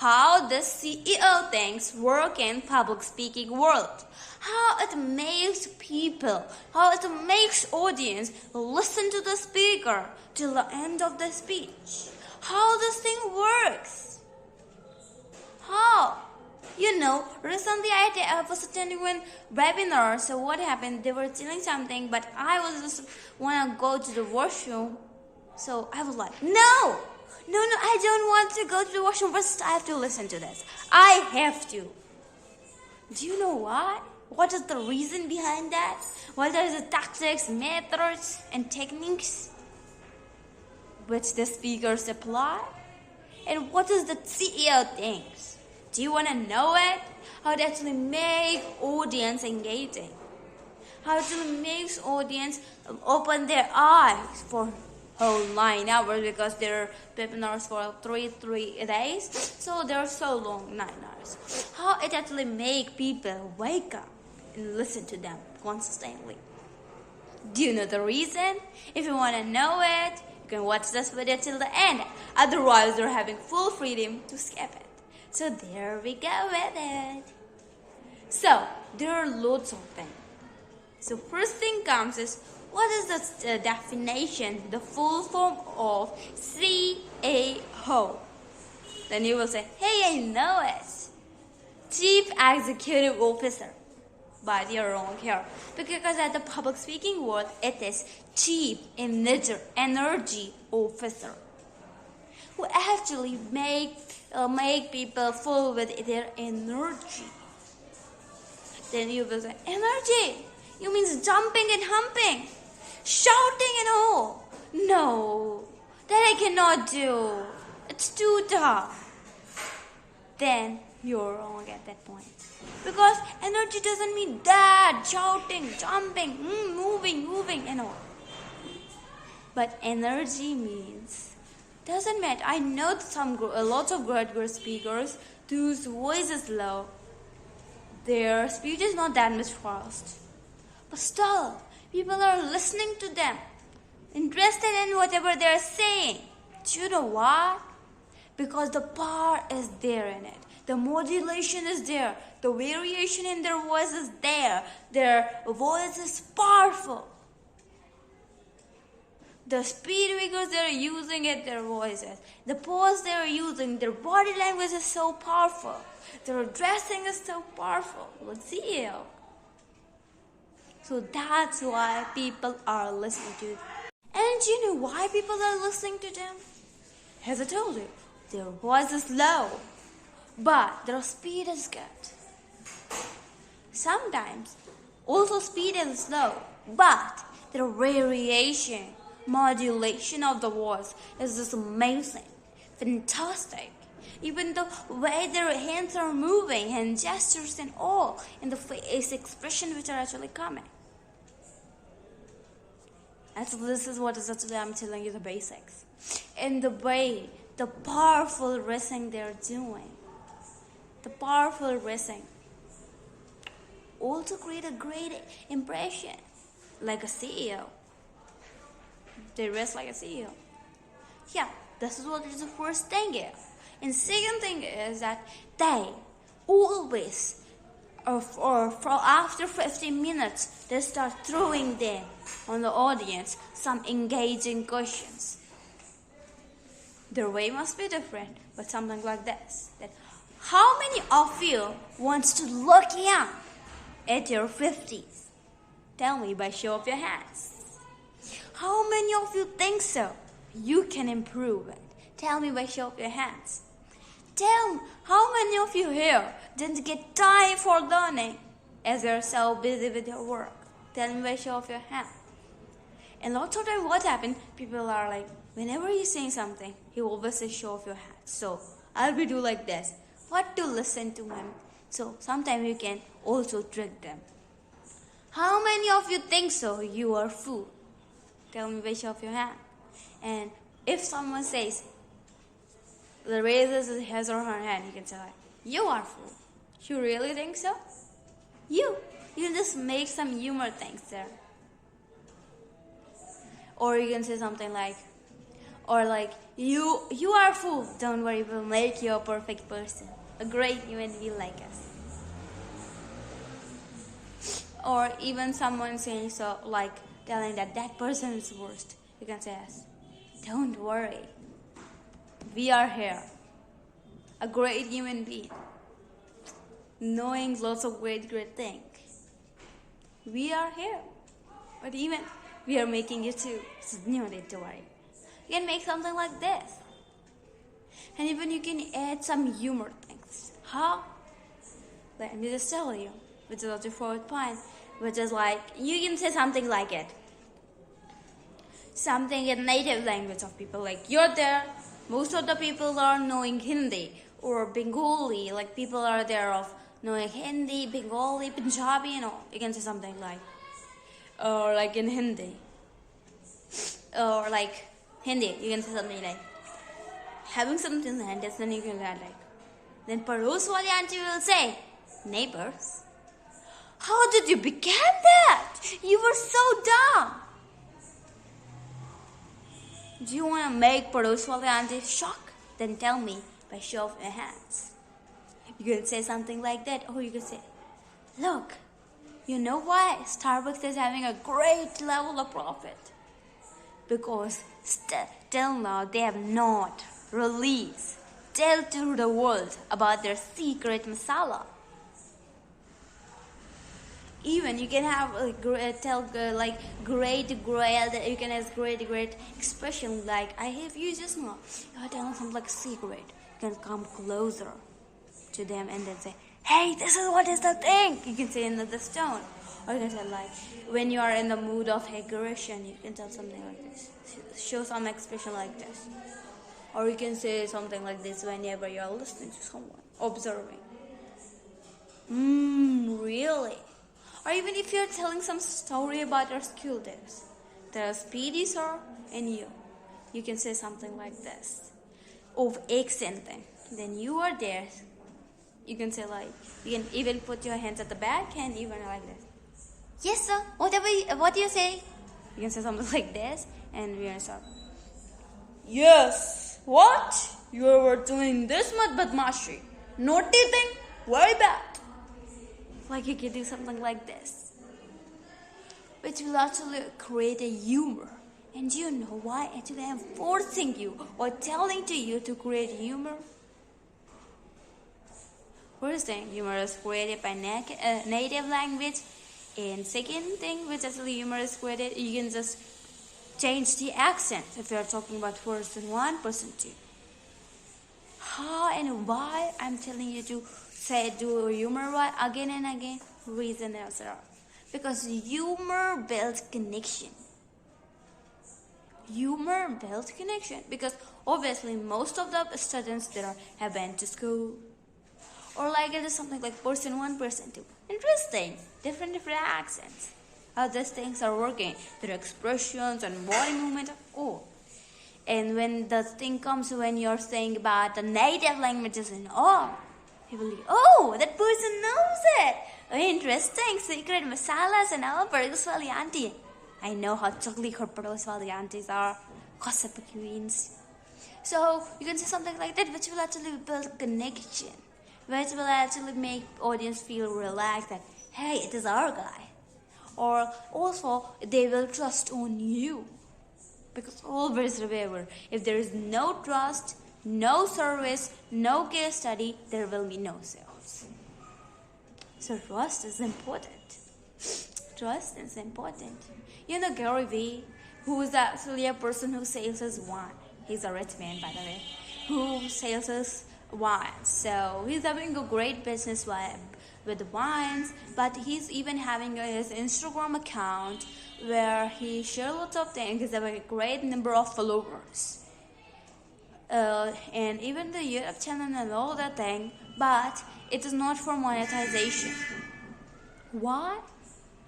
how the CEO things work in public speaking world, how it makes people, how it makes audience listen to the speaker till the end of the speech, how this thing works. How? Recently I was attending one webinar. So what happened? They were telling something, but I was just want to go to the washroom. So I was like, no, I don't want to go to the washroom. First, I have to listen to this. I have to. Do you know why? What is the reason behind that? What are the tactics, methods, and techniques which the speakers apply? And what is the CEO thinks? Do you want to know it? How to actually make audience engaging? How to make audience open their eyes for whole 9 hours, because their webinars for three days, so they're so long, 9 hours. How it actually make people wake up and listen to them consistently. Do you know the reason? If you want to know it, you can watch this video till the end. Otherwise, you're having full freedom to skip it. So there we go with it. So there are loads of things. So first thing comes is, what is the definition, the full form of CAO? Then you will say, hey, I know it. Chief Executive Officer. But you're wrong here. Because at the public speaking world, it is Chief Energy Officer, who actually make people full with their energy. Then you will say, energy? You mean jumping and humping, shouting and all? No, that I cannot do. It's too tough. Then you're wrong at that point. Because energy doesn't mean that, shouting, jumping, moving and all. But energy means, doesn't matter. I know a lot of great speakers whose voice is low. Their speech is not that much fast. But still, people are listening to them, interested in whatever they're saying. Do you know why? Because the power is there in it. The modulation is there. The variation in their voice is there. Their voice is powerful. The speed figures they're using at their voices, the pose they're using, their body language is so powerful. Their dressing is so powerful. Let's see you. So that's why people are listening to them. And do you know why people are listening to them? As I told you, their voice is low, but their speed is good. Sometimes also speed is slow, but their variation, modulation of the voice is just amazing, fantastic. Even the way their hands are moving and gestures and all, and the face expression which are actually coming. And so this is what is actually I'm telling you, the basics. And the way, the powerful listening they're doing. The powerful listening also create a great impression, like a CEO. They rest like a CEO. Yeah, this is what is the first thing is. And second thing is that they always, after 15 minutes, they start throwing them on the audience some engaging questions. Their way must be different, but something like this. That how many of you wants to look young at your 50s? Tell me by show of your hands. How many of you think so? You can improve it. Tell me by show of your hands. Tell me, how many of you here didn't get time for learning as you're so busy with your work? Tell me by show of your hands. And lots of times what happens, people are like, whenever he's saying something, he always says show of your hands. So I'll be do like this. What to listen to him? So sometimes you can also trick them. How many of you think so? You are fool. Tell me by show of your hand. And if someone says, raises his or her hand, you can say like, you are fool. You really think so? You can just make some humor things there. Or you can say something like, Or like, you are a fool. Don't worry, we'll make you a perfect person. A great human being like us. Or even someone saying so, like telling that person is worst. You can say yes. Don't worry. We are here. A great human being. Knowing lots of great things. We are here. But even we are making you too. So no need to worry. You can make something like this. And even you can add some humor things. How? Let me just tell you. Which is the fourth point. Which is like, you can say something like it. Something in native language of people. Like, you're there. Most of the people are knowing Hindi or Bengali. Like, people are there of knowing Hindi, Bengali, Punjabi, and all. You can say something like, or like in Hindi. Or like Hindi, you can say something like, having something in the hand, then you can add like. Then Paros wali auntie will say, neighbors. How did you begin that? You were so dumb. Do you want to make Paros wali auntie shock? Then tell me by show of your hands. You can say something like that, or you can say, look, you know why Starbucks is having a great level of profit? Because till now they have not released, tell to the world about their secret masala. Even you can have great, you can have great expression like, I have you just now. You are telling something like secret. You can come closer to them and then say, hey, this is what is the thing. You can say another tone. Or you can say like, when you are in the mood of aggression, you can tell something like this. Show some expression like this. Or you can say something like this whenever you are listening to someone, observing. Really? Or even if you're telling some story about your school days. There's Speedy sir and you can say something like this. Of accent then you are there. You can say like, you can even put your hands at the back and even like this. Yes sir, what do you say? You can say something like this and we're gonna start. Yes, what? You were doing this much badmashi. Naughty thing? Very bad. Like you can do something like this. Which will actually create a humor. And you know why actually I'm forcing you or telling to you to create humor? First thing, humor is created by native language. And second thing, which actually humor is created, you can just change the accent if you're talking about person 1, person 2. How and why I'm telling you to do humor again and again? Reason is because humor builds connection. Humor builds connection because obviously most of the students there have been to school. Or like it is something like person 1, person 2. Interesting. Different accents. How these things are working. Their expressions and body movement. Oh. And when the thing comes when you're saying about the native languages and all, people like, oh, that person knows it. Oh, interesting. Secret masalas and all. Paros wali auntie. I know how chakli her Paros wali aunties are. Gossip queens. So you can say something like that which will actually build connection. Which will actually make audience feel relaxed that, hey, it is our guy. Or also, they will trust on you. Because always remember, if there is no trust, no service, no case study, there will be no sales. So trust is important. Trust is important. You know Gary Vee, who is actually a person who sells his wine. He's a rich man, by the way. Who sells his wines. So he's having a great business with wines, but he's even having his Instagram account where he shares lots of things. He's having a great number of followers. And even the YouTube channel and all that thing, but it is not for monetization. Why?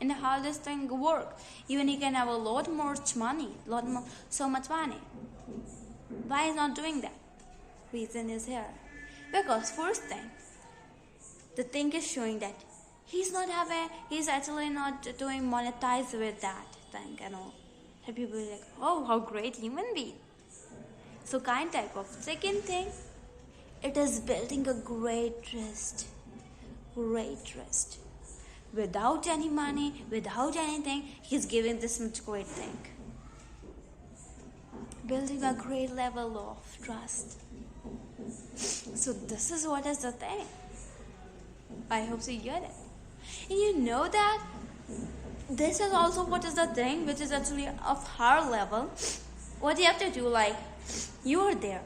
And how this thing work? Even he can have a lot more money, so much money. Why is not doing that? Reason is here. Because first thing, the thing is showing that he's actually not doing monetize with that thing and all. And people are like, oh, how great human being. So kind type of. Second thing, it is building a great trust. Great trust. Without any money, without anything, he's giving this much great thing. Building a great level of trust. So this is what is the thing. I hope so you get it. And you know that this is also what is the thing which is actually of higher level. What you have to do, like, you are there,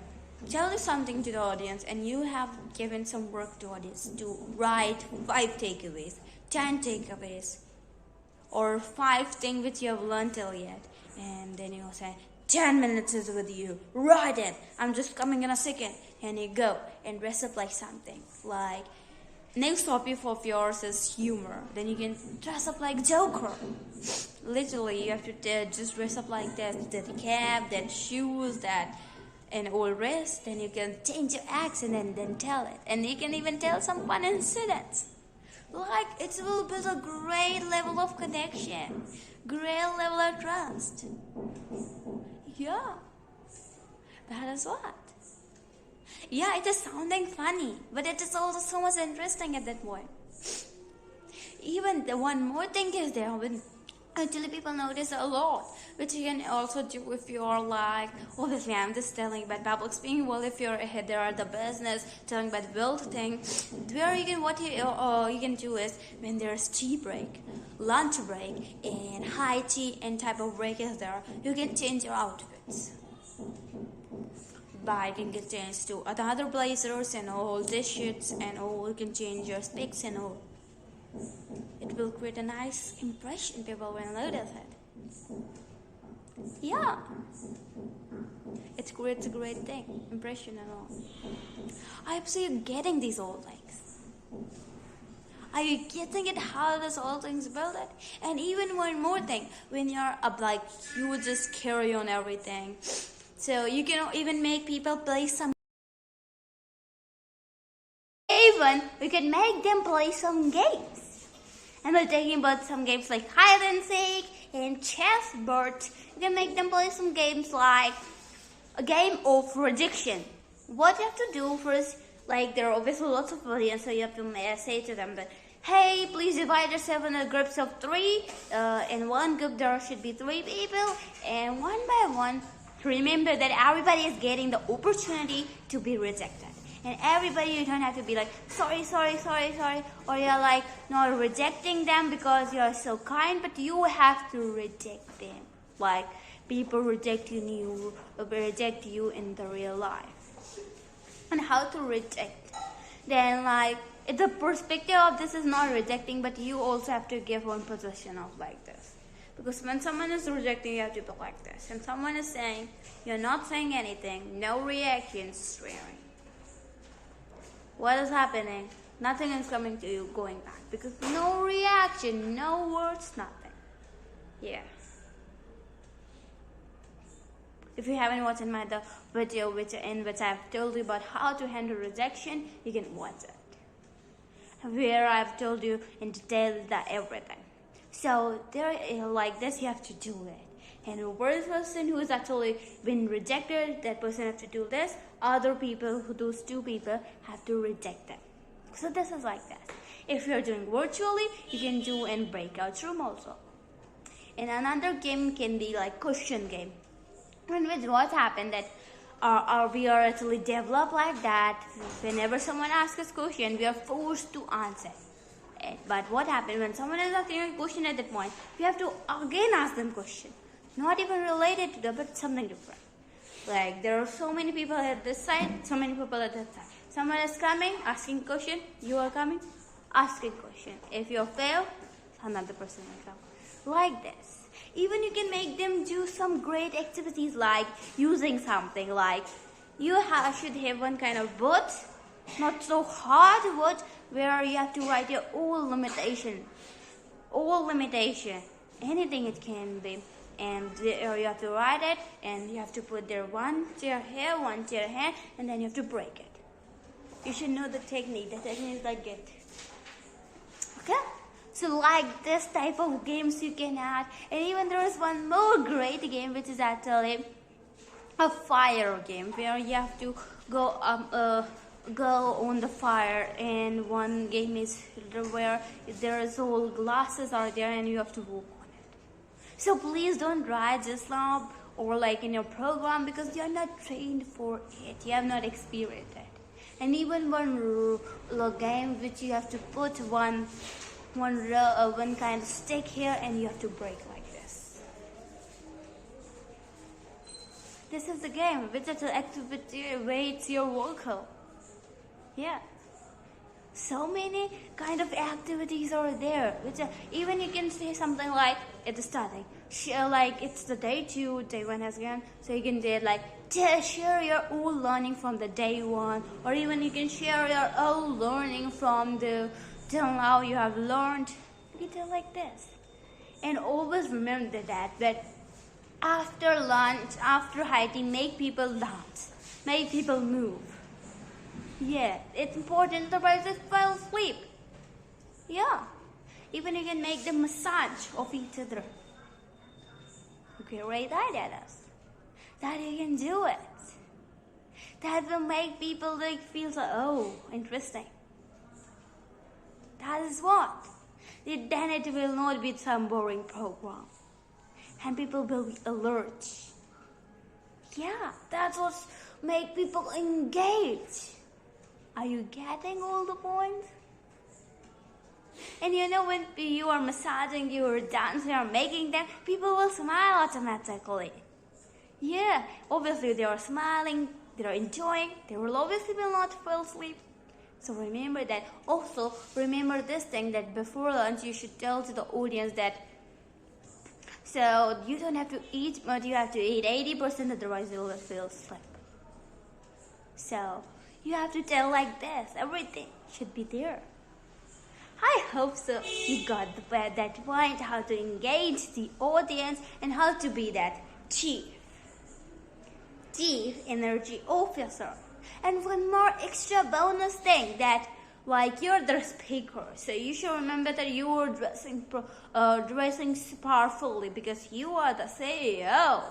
tell something to the audience, and you have given some work to audience to write 5 takeaways, 10 takeaways, or 5 things which you have learned till yet. And then you say, 10 minutes is with you, write it, I'm just coming in a second. And you go and dress up like something. Like, next topic of yours is humor. Then you can dress up like Joker. Literally, you have to just dress up like that cap, that shoes, that an old dress. Then you can change your accent and then tell it. And you can even tell some fun incidents. Like, it will build a great level of connection, great level of trust. Yeah, that is what. Yeah, it is sounding funny, but it is also so much interesting at that point. Even the one more thing is there, when actually people notice a lot, which you can also do if you're like, obviously I'm just telling about public speaking. Well, if you're ahead there at the business, telling about build thing, where you can, what you can do is, when there's tea break, lunch break, and high tea and type of break is there, you can change your outfits. By you can get changed to other blazers and all t-shirts and all. You can change your specs and all. It will create a nice impression. People will notice it. Yeah, it creates a great thing, impression and all. I hope so you're getting these old things. Are you getting it? How does all things build it? And even one more thing, when you're up, like, you just carry on everything. So you can even make people play some. Even we can make them play some games. And we're talking about some games like hide and seek and chessboard. You can make them play some games like a game of rejection. What you have to do first, like, there are obviously lots of audience, so you have to say to them that, hey, please divide yourself into groups of 3. In one group there should be 3 people, and one by one, remember that everybody is getting the opportunity to be rejected. And everybody, you don't have to be like, sorry, or you're like not rejecting them because you're so kind, but you have to reject them. Like, people reject you in the real life. And how to reject. Then, like, the perspective of this is not rejecting, but you also have to give one position of like this. Because when someone is rejecting, you have to be like this. And someone is saying, you're not saying anything, no reaction, staring. What is happening? Nothing is coming to you, going back. Because no reaction, no words, nothing. Yeah. If you haven't watched my the video in which I've told you about how to handle rejection, you can watch it. Where I've told you in detail that everything. So there, like this, you have to do it. And the first person who has actually been rejected, that person has to do this. Other people, those 2 people, have to reject them. So this is like that. If you're doing virtually, you can do in breakout room also. And another game can be like question game. And with what happened that we are actually developed like that. Whenever someone asks us a question, we are forced to answer. But what happened when someone is asking a question at that point, we have to again ask them question. Not even related to that, but something different. Like, there are so many people at this side, so many people at that side. Someone is coming, asking question, you are coming, asking question. If you fail, another person will come. Like this. Even you can make them do some great activities like using something like, you should have one kind of board, not so hard word, where you have to write your own limitation. Anything it can be. And you have to write it, and you have to put there one chair here, one chair here, and then you have to break it. You should know the technique. The technique is like it. Okay? So like this type of games you can add. And even there is one more great game, which is actually a fire game where you have to go on the fire, and one game is where there's all glasses are there and you have to walk on it. So please don't try this now or like in your program, because you are not trained for it, you have not experienced it. And even one game which you have to put one kind of stick here and you have to break like this. This is the game which is the activity weights your vocal. Yeah. So many kind of activities are there, which even you can say something like at the starting, share like it's the day 2, day 1 has gone, so you can say like share your own learning from the day 1, or even you can share your own learning from the till now you have learned. You can do like this, and always remember that after lunch, after hiking, make people dance, make people move. Yeah, it's important, otherwise they fall asleep. Yeah, even you can make them massage of each other. Great idea, that you can do it. That will make people like feel so, oh, interesting. That is what. Then it will not be some boring program, and people will be alert. Yeah, that's what make people engage. Are you getting all the points? And you know, when you are massaging, you are dancing, you are making them, people will smile automatically. Yeah, obviously they are smiling, they are enjoying, they will obviously will not fall asleep. So remember that. Also, remember this thing that before lunch you should tell to the audience that, so you don't have to eat, but you have to eat 80%, otherwise you will feel asleep. So you have to tell like this, everything should be there. I hope so you got that point, how to engage the audience and how to be that chief energy officer. And one more extra bonus thing, that like you're the speaker, so you should remember that you are dressing powerfully because you are the CEO.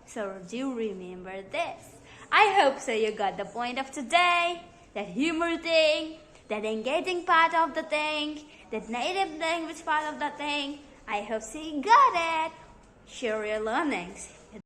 So do remember this. I hope so you got the point of today, that humor thing, that engaging part of the thing, that native language part of the thing. I hope so you got it. Share your learnings.